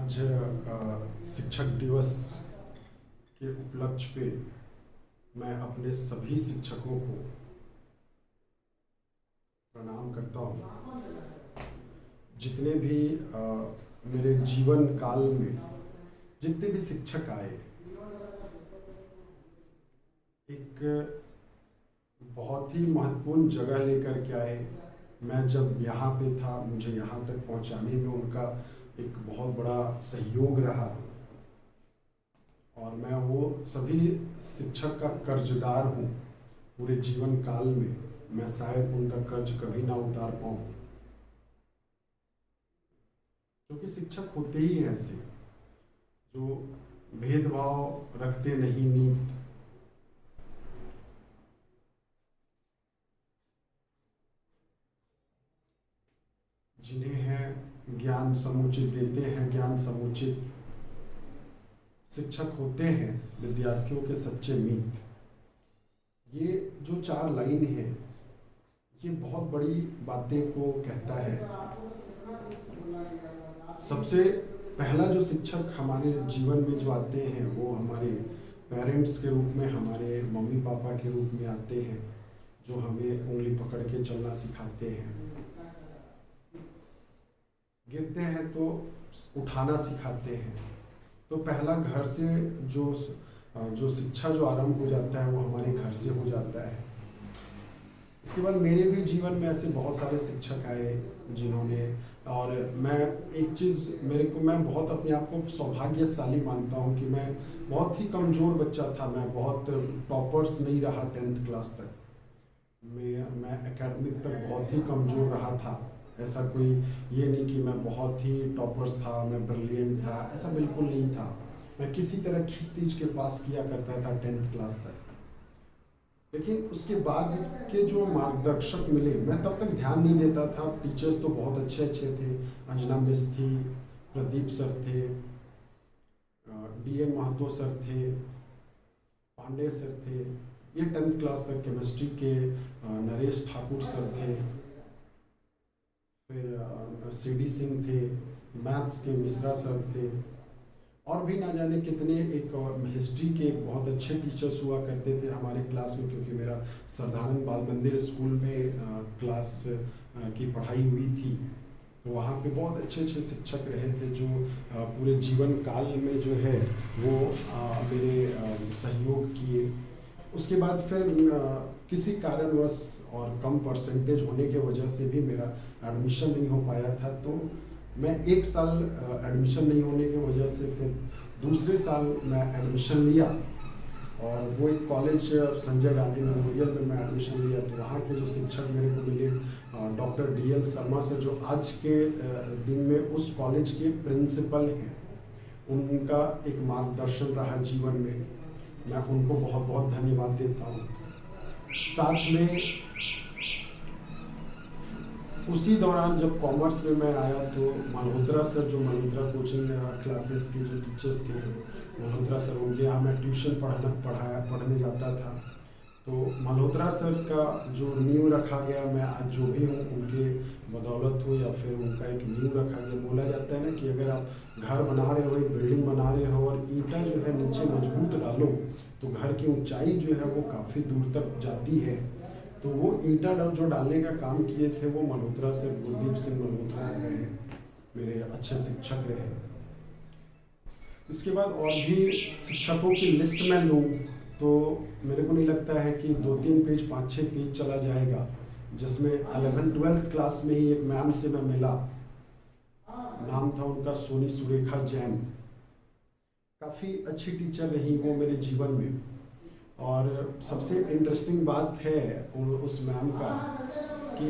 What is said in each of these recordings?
आज शिक्षक दिवस के उपलक्ष्य पे मैं अपने सभी शिक्षकों को प्रणाम करता हूँ। जितने भी मेरे जीवन काल में जितने भी शिक्षक आए, एक बहुत ही महत्वपूर्ण जगह लेकर के आए। मैं जब यहाँ पे था, मुझे यहाँ तक पहुँचाने में उनका एक बहुत बड़ा सहयोग रहा और मैं वो सभी शिक्षक का कर्जदार हूँ। पूरे जीवन काल में मैं शायद उनका कर्ज कभी ना उतार पाऊँ, क्योंकि शिक्षक होते ही ऐसे जो भेदभाव रखते नहीं नीत, जिन्हें है ज्ञान समुचित देते हैं, ज्ञान समुचित शिक्षक होते हैं, विद्यार्थियों के सच्चे मित्र। ये जो 4 लाइन है, ये बहुत बड़ी बातें को कहता है। सबसे पहला जो शिक्षक हमारे जीवन में जो आते हैं वो हमारे पेरेंट्स के रूप में, हमारे मम्मी पापा के रूप में आते हैं, जो हमें उंगली पकड़ के चलना सिखाते हैं। गिरते हैं तो उठाना सिखाते हैं। तो पहला घर से जो शिक्षा जो आरंभ हो जाता है वो हमारे घर से हो जाता है। इसके बाद मेरे भी जीवन में ऐसे बहुत सारे शिक्षक आए जिन्होंने, और मैं एक चीज़ मैं बहुत अपने आप को सौभाग्यशाली मानता हूँ कि मैं बहुत ही कमज़ोर बच्चा था। मैं बहुत टॉपर्स नहीं रहा 10th क्लास तक। मैं एकेडमिक तक बहुत ही कमज़ोर रहा था। ऐसा कोई ये नहीं कि मैं बहुत ही टॉपर्स था, मैं ब्रिलियंट था, ऐसा बिल्कुल नहीं था। मैं किसी तरह खींच के पास किया करता था 10th क्लास तक। लेकिन उसके बाद के जो मार्गदर्शक मिले, मैं तब तक ध्यान नहीं देता था। टीचर्स तो बहुत अच्छे थे। अंजना मिस थी, प्रदीप सर थे, DN महतो सर थे, पांडे सर थे। ये 10th क्लास तक केमिस्ट्री के नरेश ठाकुर सर थे, फिर CD सिंह थे, मैथ्स के मिश्रा सर थे, और भी ना जाने कितने। एक हिस्ट्री के बहुत अच्छे टीचर्स हुआ करते थे हमारे क्लास में, क्योंकि मेरा सरदानंद बाल मंदिर स्कूल में क्लास की पढ़ाई हुई थी। तो वहाँ पे बहुत अच्छे शिक्षक रहे थे जो पूरे जीवन काल में जो है वो मेरे सहयोग किए। उसके बाद फिर किसी कारणवश और कम परसेंटेज होने के वजह से भी मेरा एडमिशन नहीं हो पाया था। तो मैं 1 साल एडमिशन नहीं होने की वजह से फिर दूसरे साल मैं एडमिशन लिया, और वो एक कॉलेज संजय गांधी मेमोरियल में मैं एडमिशन लिया। तो वहाँ के जो शिक्षक मेरे को मिले, डॉक्टर DL शर्मा से, जो आज के दिन में उस कॉलेज के प्रिंसिपल हैं, उनका एक मार्गदर्शन रहा जीवन में। मैं उनको बहुत बहुत धन्यवाद देता हूँ। साथ में उसी दौरान जब कॉमर्स में मैं आया तो मल्होत्रा सर, जो मल्होत्रा कोचिंग क्लासेस के जो टीचर्स थे, मल्होत्रा सर, उनके यहाँ मैं ट्यूशन पढ़ने जाता था। तो मल्होत्रा सर का जो नींव रखा गया, मैं आज जो भी हूँ उनके बदौलत हूँ, या फिर उनका एक नींव रखा गया। बोला जाता है ना कि अगर आप घर बना रहे हो, एक बिल्डिंग बना रहे हो, और ईंटा जो है नीचे मजबूत डालो तो घर की ऊंचाई जो है वो काफ़ी दूर तक जाती है। तो वो ईंटा जो डालने का काम किए थे वो मल्होत्रा सर, गुरदीप सिंह मल्होत्रा रहे, मेरे अच्छे शिक्षक रहे। इसके बाद और भी शिक्षकों की लिस्ट में लूँ तो मेरे को नहीं लगता है कि 2-3 पेज, 5-6 पेज चला जाएगा, जिसमें 11th-12th क्लास में ही एक मैम से मैं मिला। नाम था उनका सोनी सुरेखा जैन। काफ़ी अच्छी टीचर रही वो मेरे जीवन में। और सबसे इंटरेस्टिंग बात है उस मैम का कि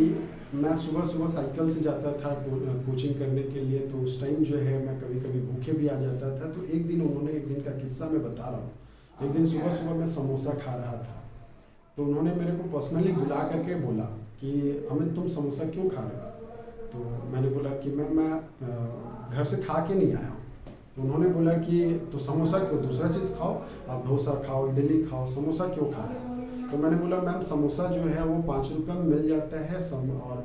मैं सुबह साइकिल से जाता था कोचिंग करने के लिए। तो उस टाइम जो है मैं कभी कभी भूखे भी आ जाता था। तो एक दिन का किस्सा मैं बता रहा हूँ। एक दिन सुबह मैं समोसा खा रहा था, तो उन्होंने मेरे को पर्सनली बुला करके बोला कि अमित, तुम समोसा क्यों खा रहे हो? तो मैंने बोला कि मैं घर से खा के नहीं आया हूँ। तो उन्होंने बोला कि तो समोसा क्यों, दूसरा चीज़ खाओ, आप डोसा खाओ, इडली खाओ, समोसा क्यों खा रहे हो? तो मैंने बोला मैम, समोसा जो है वो 5 रुपये में मिल जाता है, और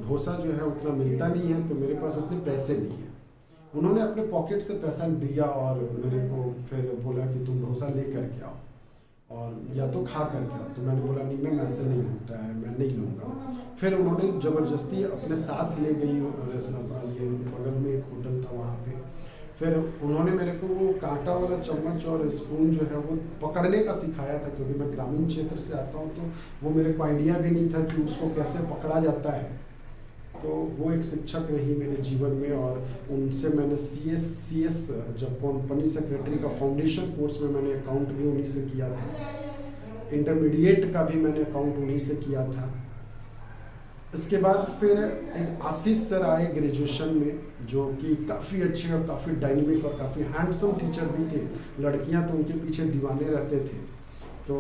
डोसा जो है उतना मिलता नहीं है, तो मेरे पास उतने पैसे नहीं है। उन्होंने अपने पॉकेट से पैसा दिया और मेरे को फिर बोला कि तुम डोसा ले करके आओ और या तो खा करके आओ। तो मैंने बोला नहीं मैम ऐसे नहीं होता है, मैं नहीं लूँगा। फिर उन्होंने ज़बरदस्ती अपने साथ ले गई, ये बगल में एक होटल था वहाँ पे। फिर उन्होंने मेरे को वो कांटा वाला चम्मच और स्पून जो है वो पकड़ने का सिखाया था, क्योंकि मैं ग्रामीण क्षेत्र से आता हूँ तो वो मेरे को आइडिया भी नहीं था कि उसको कैसे पकड़ा जाता है। तो वो एक शिक्षक रही मेरे जीवन में और उनसे मैंने सी एस जब कंपनी सेक्रेटरी का फाउंडेशन कोर्स में मैंने अकाउंट भी उन्हीं से किया था, इंटरमीडिएट का भी मैंने अकाउंट उन्हीं से किया था। इसके बाद फिर एक आशीष सर आए ग्रेजुएशन में, जो कि काफ़ी अच्छे और काफ़ी डायनेमिक और काफ़ी हैंडसम टीचर भी थे। लड़कियां तो उनके पीछे दीवाने रहते थे। तो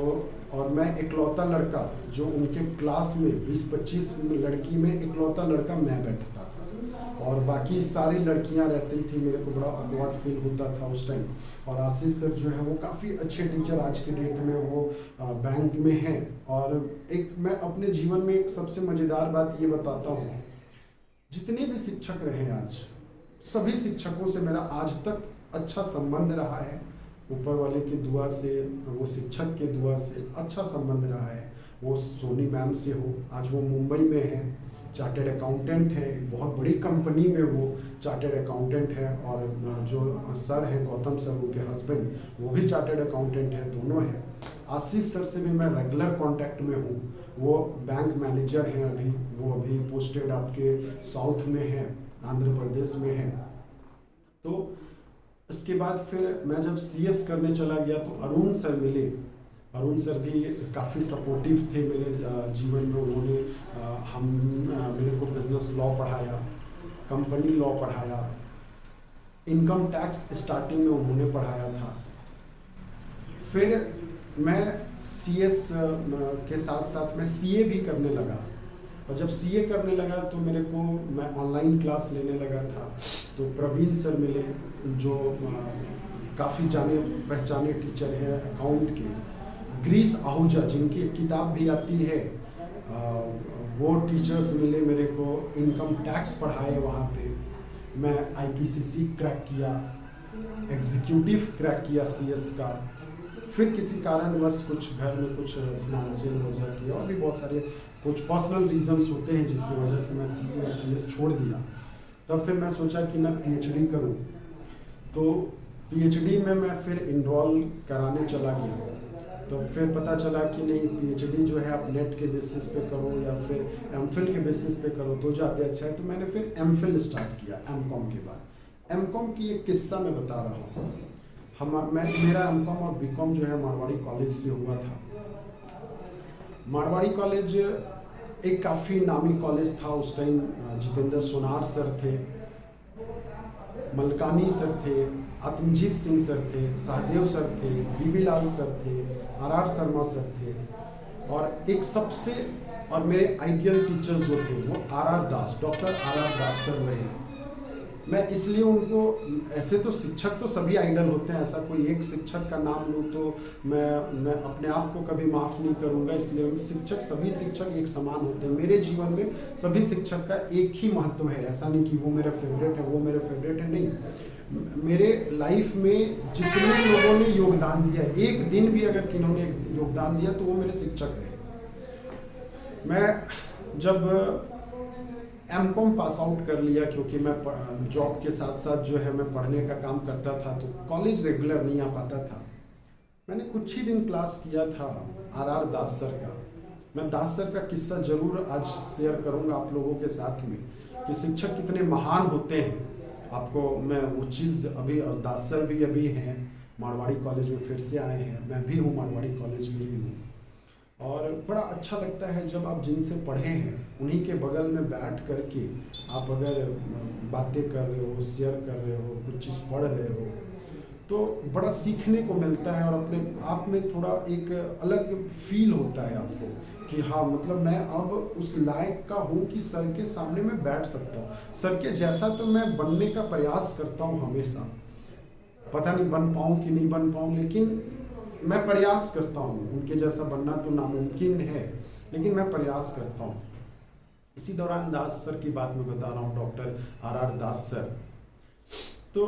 और मैं इकलौता लड़का जो उनके क्लास में 20-25 लड़की में इकलौता लड़का मैं बैठता था और बाकी सारी लड़कियां रहती थी। मेरे को बड़ा ऑकवर्ड फील होता था उस टाइम। और आशीष सर जो है वो काफ़ी अच्छे टीचर, आज के डेट में वो बैंक में हैं। और एक मैं अपने जीवन में एक सबसे मज़ेदार बात ये बताता हूँ, जितने भी शिक्षक रहे आज, सभी शिक्षकों से मेरा आज तक अच्छा संबंध रहा है। ऊपर वाले की दुआ से, वो शिक्षक के दुआ से अच्छा संबंध रहा है। वो सोनी मैम से हो, आज वो मुंबई में है, चार्टेड अकाउंटेंट है, बहुत बड़ी कंपनी में वो चार्टेड अकाउंटेंट है। और जो सर हैं गौतम सर, उनके हस्बैंड, वो भी चार्टेड अकाउंटेंट हैं, दोनों हैं। आशीष सर से भी मैं रेगुलर कांटेक्ट में हूँ। वो बैंक मैनेजर हैं अभी, वो अभी पोस्टेड आपके साउथ में हैं, आंध्र प्रदेश में हैं। तो इसके बाद फिर मैं जब सीएस करने चला गया तो अरुण सर मिले। अरुण सर भी काफ़ी सपोर्टिव थे मेरे जीवन में। उन्होंने मेरे को बिजनेस लॉ पढ़ाया, कंपनी लॉ पढ़ाया, इनकम टैक्स स्टार्टिंग में उन्होंने पढ़ाया था। फिर मैं सीएस के साथ साथ मैं सीए भी करने लगा। और जब सीए करने लगा तो मेरे को, मैं ऑनलाइन क्लास लेने लगा था। तो प्रवीण सर मिले, जो काफ़ी जाने पहचाने टीचर हैं अकाउंट के। ग्रीस आहूजा, जिनकी एक किताब भी आती है, वो टीचर्स मिले मेरे को, इनकम टैक्स पढ़ाए वहाँ पे। मैं आईपीसीसी क्रैक किया, एग्जीक्यूटिव क्रैक किया सीएस का। फिर किसी कारणवश कुछ घर में कुछ फिनेंशियल वजह थी और भी बहुत सारे कुछ पर्सनल रीजंस होते हैं जिसकी वजह से मैं सीए और सीएस छोड़ दिया। तब फिर मैं सोचा कि मैं पीएचडी करूं। तो पीएचडी में मैं फिर इनरोल कराने चला गया। तो फिर पता चला कि नहीं, पीएचडी जो है आप नेट के बेसिस पे करो या फिर एमफिल के बेसिस पे करो तो ज़्यादा अच्छा है। तो मैंने फिर एमफिल स्टार्ट किया एमकॉम के बाद। एमकॉम की एक किस्सा मैं बता रहा हूँ। मेरा एमकॉम और बीकॉम जो है मारवाड़ी कॉलेज से हुआ था। मारवाड़ी कॉलेज एक काफ़ी नामी कॉलेज था उस टाइम। जितेंद्र सोनार सर थे, मलकानी सर थे, आत्मजीत सिंह सर थे, सहदेव सर थे, बीबी लाल सर थे, आर शर्मा सर थे। और एक सबसे, और मेरे आइडियल टीचर्स जो थे वो दास, डॉक्टर आर दास सर रहे। मैं इसलिए उनको, ऐसे तो शिक्षक तो सभी आइडल होते हैं, ऐसा कोई एक शिक्षक का नाम लूँ तो मैं अपने आप को कभी माफ़ नहीं करूँगा। इसलिए शिक्षक, सभी शिक्षक एक समान होते हैं। मेरे जीवन में सभी शिक्षक का एक ही महत्व है। ऐसा नहीं कि वो मेरा फेवरेट है, वो मेरा फेवरेट है, नहीं। मेरे लाइफ में जितने लोगों ने योगदान दिया, एक दिन भी अगर किन्होंने योगदान दिया तो वो मेरे शिक्षक रहे। मैं जब एमकॉम पास आउट कर लिया, क्योंकि मैं जॉब के साथ साथ जो है मैं पढ़ने का काम करता था, तो कॉलेज रेगुलर नहीं आ पाता था। मैंने कुछ ही दिन क्लास किया था आर दास सर का। मैं दास सर का किस्सा जरूर आज शेयर करूंगा आप लोगों के साथ में, कि शिक्षक कितने महान होते हैं। आपको मैं वो चीज़ अभी, और दास सर भी अभी हैं मारवाड़ी कॉलेज में, फिर से आए हैं। मैं भी हूँ मारवाड़ी कॉलेज में ही हूँ। और बड़ा अच्छा लगता है जब आप जिनसे पढ़े हैं उन्हीं के बगल में बैठ करके आप अगर बातें कर रहे हो, शेयर कर रहे हो, कुछ चीज़ पढ़ रहे हो, तो बड़ा सीखने को मिलता है। और अपने आप में थोड़ा एक अलग फील होता है आपको कि हाँ, मतलब मैं अब उस लायक का हूँ कि सर के सामने मैं बैठ सकता हूँ। सर के जैसा तो मैं बनने का प्रयास करता हूँ हमेशा। पता नहीं बन पाऊँ कि नहीं बन पाऊँ, लेकिन मैं प्रयास करता हूँ। उनके जैसा बनना तो नामुमकिन है, लेकिन मैं प्रयास करता हूँ। इसी दौरान दास सर की बात मैं बता रहा हूँ, डॉक्टर आर दास सर। तो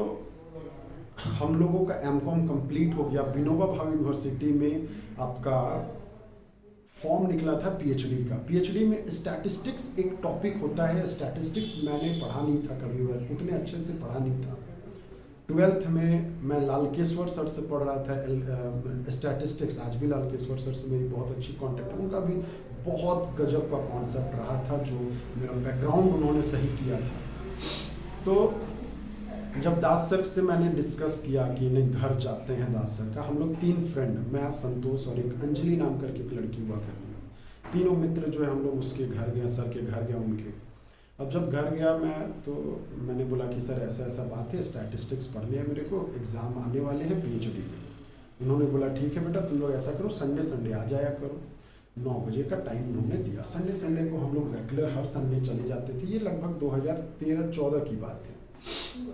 हम लोगों का एमकॉम कंप्लीट हो गया। विनोबा भावे यूनिवर्सिटी में आपका फॉर्म निकला था पीएचडी का। पीएचडी में स्टैटिस्टिक्स एक टॉपिक होता है। स्टैटिस्टिक्स मैंने पढ़ा नहीं था कभी, उतने अच्छे से पढ़ा नहीं था। 12th में मैं लालकेश्वर सर से पढ़ रहा था स्टैटिस्टिक्स। आज भी लालकेश्वर सर से मेरी बहुत अच्छी कांटेक्ट है। उनका भी बहुत गजब का कॉन्सेप्ट रहा था, जो मेरा बैकग्राउंड उन्होंने सही किया था। तो जब दास सर से मैंने डिस्कस किया कि नहीं घर जाते हैं दास सर का, हम लोग 3 फ्रेंड, मैं, संतोष और एक अंजलि नाम करके एक लड़की हुआ करती है, तीनों मित्र जो है हम लोग उसके घर गए, सर के घर गया उनके। अब जब घर गया मैं, तो मैंने बोला कि सर ऐसा ऐसा बात है, स्टैटिस्टिक्स पढ़नी है मेरे को, एग्ज़ाम आने वाले हैं पीएचडी के। उन्होंने बोला ठीक है बेटा, तुम लोग ऐसा करो संडे संडे आ जाया करो। 9 बजे का टाइम उन्होंने दिया। संडे संडे को हम लोग रेगुलर हर संडे चले जाते थे। ये लगभग 2013-14 की बात है।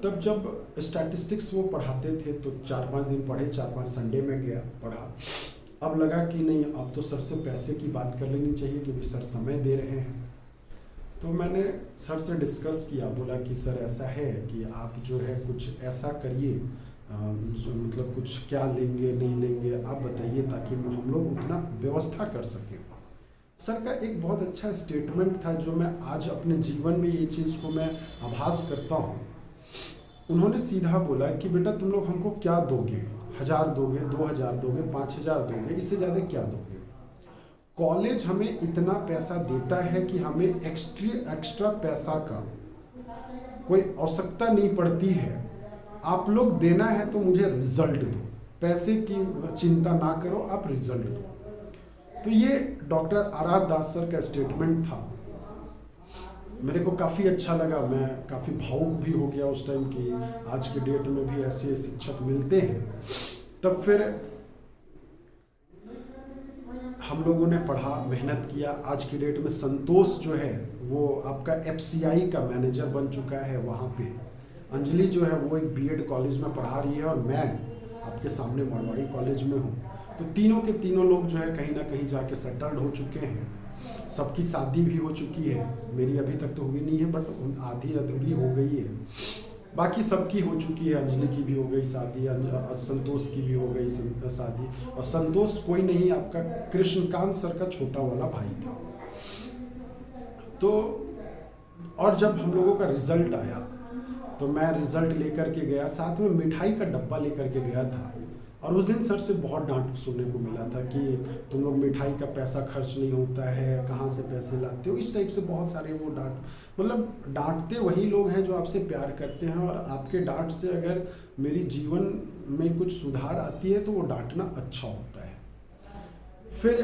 तब जब स्टैटिस्टिक्स वो पढ़ाते थे तो 4-5 दिन पढ़े, 4-5 संडे में गया पढ़ा। अब लगा कि नहीं, अब तो सर से पैसे की बात कर लेनी चाहिए क्योंकि सर समय दे रहे हैं। तो मैंने सर से डिस्कस किया, बोला कि सर ऐसा है कि आप जो है कुछ ऐसा करिए, मतलब कुछ क्या लेंगे नहीं लेंगे आप बताइए, ताकि हम लोग उतना व्यवस्था कर सकें। सर का एक बहुत अच्छा स्टेटमेंट था जो मैं आज अपने जीवन में ये चीज़ को मैं आभास करता हूँ। उन्होंने सीधा बोला कि बेटा तुम लोग हमको क्या दोगे, 1000 दोगे, 2000 दोगे, 5000 दोगे, इससे ज़्यादा क्या दोगे? कॉलेज हमें इतना पैसा देता है कि हमें एक्स्ट्रा पैसा का कोई आवश्यकता नहीं पड़ती है। आप लोग देना है तो मुझे रिजल्ट दो, पैसे की चिंता ना करो, आप रिजल्ट दो। तो ये डॉक्टर आर दास सर का स्टेटमेंट था। मेरे को काफ़ी अच्छा लगा, मैं काफ़ी भावुक भी हो गया उस टाइम कि आज के डेट में भी ऐसे शिक्षक मिलते हैं। तब फिर हम लोगों ने पढ़ा, मेहनत किया। आज की डेट में संतोष जो है वो आपका एफसीआई का मैनेजर बन चुका है वहाँ पे। अंजलि जो है वो एक बीएड कॉलेज में पढ़ा रही है और मैं आपके सामने मारवाड़ी कॉलेज में हूँ। तो तीनों के तीनों लोग जो है कहीं ना कहीं जाके सेटल्ड हो चुके हैं। सबकी शादी भी हो चुकी है, मेरी अभी तक तो हुई नहीं है बट आधी अधूरी हो गई है। बाकी सबकी हो चुकी है, अंजलि की भी हो गई शादी, संतोष की भी हो गई शादी। और संतोष कोई नहीं, आपका कृष्णकांत सर का छोटा वाला भाई था। तो और जब हम लोगों का रिजल्ट आया तो मैं रिजल्ट लेकर के गया, साथ में मिठाई का डब्बा लेकर के गया था। और उस दिन सर से बहुत डांट सुनने को मिला था कि तुम लोग मिठाई का पैसा खर्च नहीं होता है, कहाँ से पैसे लाते हो, इस टाइप से बहुत सारे वो डांट, मतलब डांटते वही लोग हैं जो आपसे प्यार करते हैं। और आपके डांट से अगर मेरी जीवन में कुछ सुधार आती है तो वो डांटना अच्छा होता है। फिर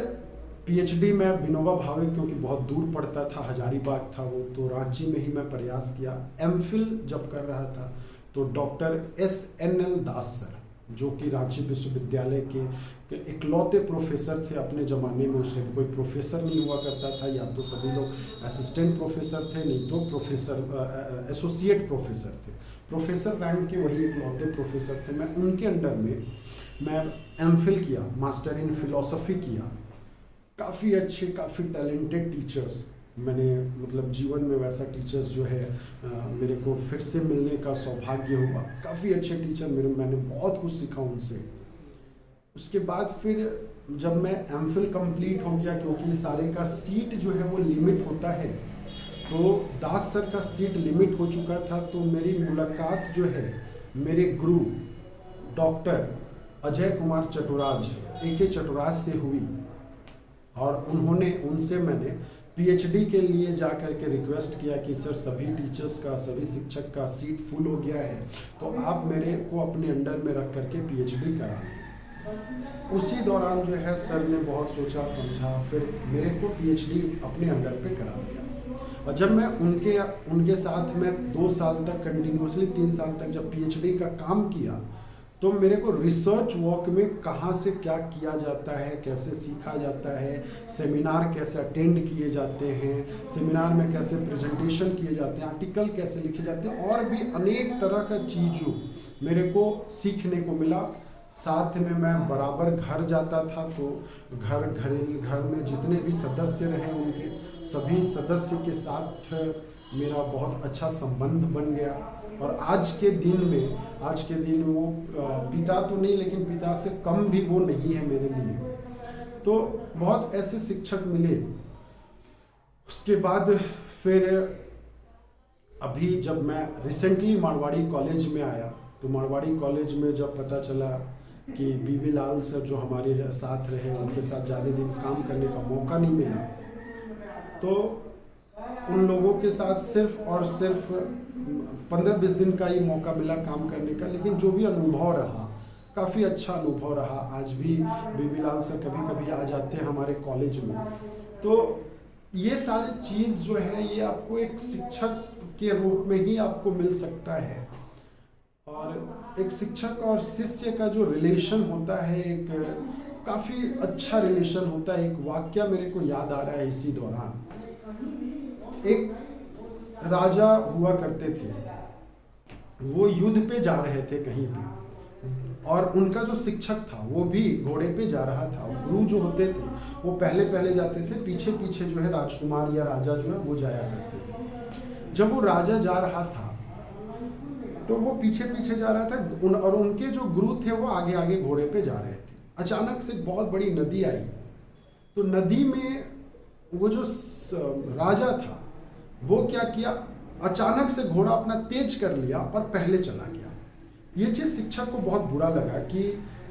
पीएचडी में विनोबा भावे, क्योंकि बहुत दूर पड़ता था, हजारीबाग था वो, तो रांची में ही मैं प्रयास किया। एमफिल जब कर रहा था तो डॉक्टर SNL दास सर, जो कि रांची विश्वविद्यालय के इकलौते प्रोफेसर थे अपने ज़माने में। उस टाइम कोई प्रोफेसर नहीं हुआ करता था, या तो सभी लोग असिस्टेंट प्रोफेसर थे, नहीं तो प्रोफेसर एसोसिएट प्रोफेसर थे। प्रोफेसर रैंक के वही इकलौते प्रोफेसर थे। मैं उनके अंडर में मैं एमफिल किया, मास्टर इन फिलॉसफी किया। काफ़ी अच्छे, काफ़ी टैलेंटेड टीचर्स मैंने, मतलब जीवन में वैसा टीचर्स जो है मेरे को फिर से मिलने का सौभाग्य हुआ। काफ़ी अच्छे टीचर मैंने बहुत कुछ सीखा उनसे। उसके बाद फिर जब मैं एमफिल कंप्लीट हो गया, क्योंकि सारे का सीट जो है वो लिमिट होता है, तो दास सर का सीट लिमिट हो चुका था। तो मेरी मुलाकात जो है मेरे गुरु डॉक्टर अजय कुमार चटुराज, AK चटुराज से हुई। और उनसे मैंने पीएचडी के लिए जा कर के रिक्वेस्ट किया कि सर सभी टीचर्स का, सभी शिक्षक का सीट फुल हो गया है, तो आप मेरे को अपने अंडर में रख करके पीएचडी करा दें। उसी दौरान जो है सर ने बहुत सोचा समझा, फिर मेरे को पीएचडी अपने अंडर पे करा दिया। और जब मैं उनके साथ में 2 साल तक कंटिन्यूसली, 3 साल तक जब पीएचडी का काम किया, तो मेरे को रिसर्च वर्क में कहाँ से क्या किया जाता है, कैसे सीखा जाता है, सेमिनार कैसे अटेंड किए जाते हैं, सेमिनार में कैसे प्रेजेंटेशन किए जाते हैं, आर्टिकल कैसे लिखे जाते हैं, और भी अनेक तरह का चीज़ों मेरे को सीखने को मिला। साथ में मैं बराबर घर जाता था, तो घर में जितने भी सदस्य रहे उनके सभी सदस्य के साथ मेरा बहुत अच्छा संबंध बन गया। और आज के दिन वो पिता तो नहीं, लेकिन पिता से कम भी वो नहीं है मेरे लिए। तो बहुत ऐसे शिक्षक मिले। उसके बाद फिर अभी जब मैं रिसेंटली मारवाड़ी कॉलेज में आया, तो मारवाड़ी कॉलेज में जब पता चला कि बीबी लाल सर जो हमारे साथ रहे, उनके साथ ज़्यादा दिन काम करने का मौका नहीं मिला, तो उन लोगों के साथ सिर्फ और सिर्फ 15-20 दिन का ही मौका मिला काम करने का। लेकिन जो भी अनुभव रहा, काफ़ी अच्छा अनुभव रहा। आज भी बीबी लाल सर कभी कभी आ जाते हैं हमारे कॉलेज में। तो ये सारी चीज़ जो है, ये आपको एक शिक्षक के रूप में ही आपको मिल सकता है। और एक शिक्षक और शिष्य का जो रिलेशन होता है, एक काफ़ी अच्छा रिलेशन होता है। एक वाक्य मेरे को याद आ रहा है इसी दौरान। एक राजा हुआ करते थे, वो युद्ध पे जा रहे थे कहीं पे, और उनका जो शिक्षक था वो भी घोड़े पे जा रहा था। गुरु जो होते थे वो पहले पहले जाते थे, पीछे पीछे जो है राजकुमार या राजा जो है वो जाया करते थे। जब वो राजा जा रहा था तो वो पीछे पीछे जा रहा था, और उनके जो गुरु थे वो आगे आगे घोड़े पे जा रहे थे। अचानक से बहुत बड़ी नदी आई, तो नदी में वो जो राजा था वो क्या किया, अचानक से घोड़ा अपना तेज कर लिया और पहले चला गया। ये चीज़ शिक्षक को बहुत बुरा लगा कि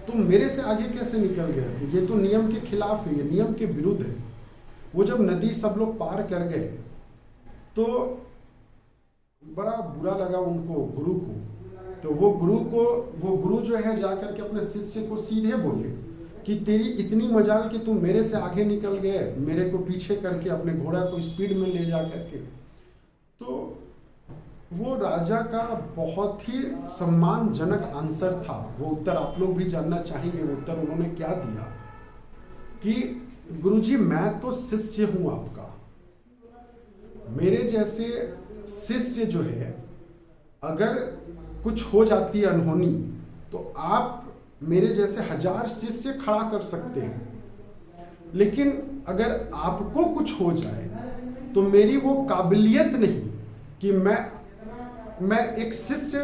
तुम मेरे से आगे कैसे निकल गए, ये तो नियम के खिलाफ है, ये नियम के विरुद्ध है। वो जब नदी सब लोग पार कर गए तो बड़ा बुरा लगा उनको, गुरु को। तो वो गुरु जो है जाकर के अपने शिष्य को सीधे बोले कि तेरी इतनी मजाल कि तुम मेरे से आगे निकल गए, मेरे को पीछे करके अपने घोड़ा को स्पीड में ले जा करके। तो वो राजा का बहुत ही सम्मानजनक आंसर था। वो उत्तर आप लोग भी जानना चाहेंगे। वो उत्तर उन्होंने क्या दिया कि गुरुजी, मैं तो शिष्य हूं आपका, मेरे जैसे शिष्य जो है अगर कुछ हो जाती है अनहोनी, तो आप मेरे जैसे 1000 शिष्य खड़ा कर सकते हैं, लेकिन अगर आपको कुछ हो जाए तो मेरी वो काबिलियत नहीं कि मैं एक शिष्य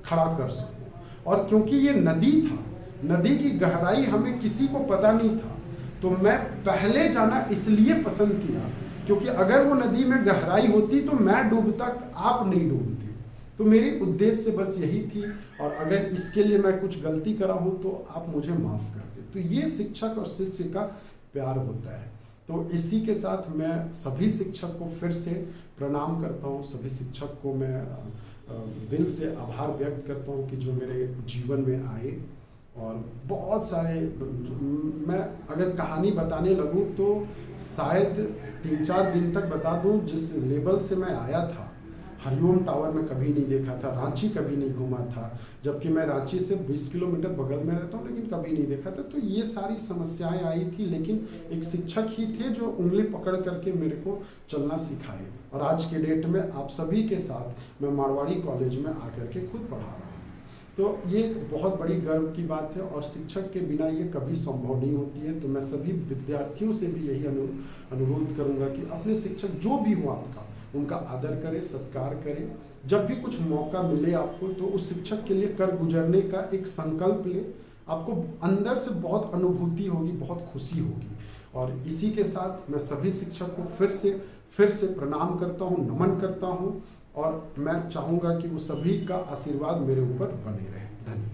खड़ा कर सकूं। और क्योंकि ये नदी था, नदी की गहराई हमें किसी को पता नहीं था, तो मैं पहले जाना इसलिए पसंद किया क्योंकि अगर वो नदी में गहराई होती तो मैं डूबता, आप नहीं डूबती। तो मेरी उद्देश्य बस यही थी, और अगर इसके लिए मैं कुछ गलती करा हूँ तो आप मुझे माफ़ कर दें। तो ये शिक्षक और शिष्य का प्यार होता है। तो इसी के साथ मैं सभी शिक्षक को फिर से प्रणाम करता हूँ। सभी शिक्षक को मैं दिल से आभार व्यक्त करता हूँ कि जो मेरे जीवन में आए। और बहुत सारे, मैं अगर कहानी बताने लगूँ तो शायद 3-4 दिन तक बता दूँ। जिस लेवल से मैं आया था, हरिओम टावर में कभी नहीं देखा था, रांची कभी नहीं घूमा था, जबकि मैं रांची से 20 किलोमीटर बगल में रहता हूँ, लेकिन कभी नहीं देखा था। तो ये सारी समस्याएं आई थी, लेकिन एक शिक्षक ही थे जो उंगली पकड़ करके मेरे को चलना सिखाए। और आज के डेट में आप सभी के साथ मैं मारवाड़ी कॉलेज में आकर के खुद पढ़ा रहा हूँ। तो ये बहुत बड़ी गर्व की बात है, और शिक्षक के बिना ये कभी संभव नहीं होती है। तो मैं सभी विद्यार्थियों से भी यही अनुरोध करूँगा कि अपने शिक्षक जो भी हो आपका, उनका आदर करें, सत्कार करें। जब भी कुछ मौका मिले आपको, तो उस शिक्षक के लिए कर गुजरने का एक संकल्प ले। आपको अंदर से बहुत अनुभूति होगी, बहुत खुशी होगी। और इसी के साथ मैं सभी शिक्षक को फिर से प्रणाम करता हूँ, नमन करता हूँ, और मैं चाहूँगा कि वो सभी का आशीर्वाद मेरे ऊपर बने रहे। धन्यवाद।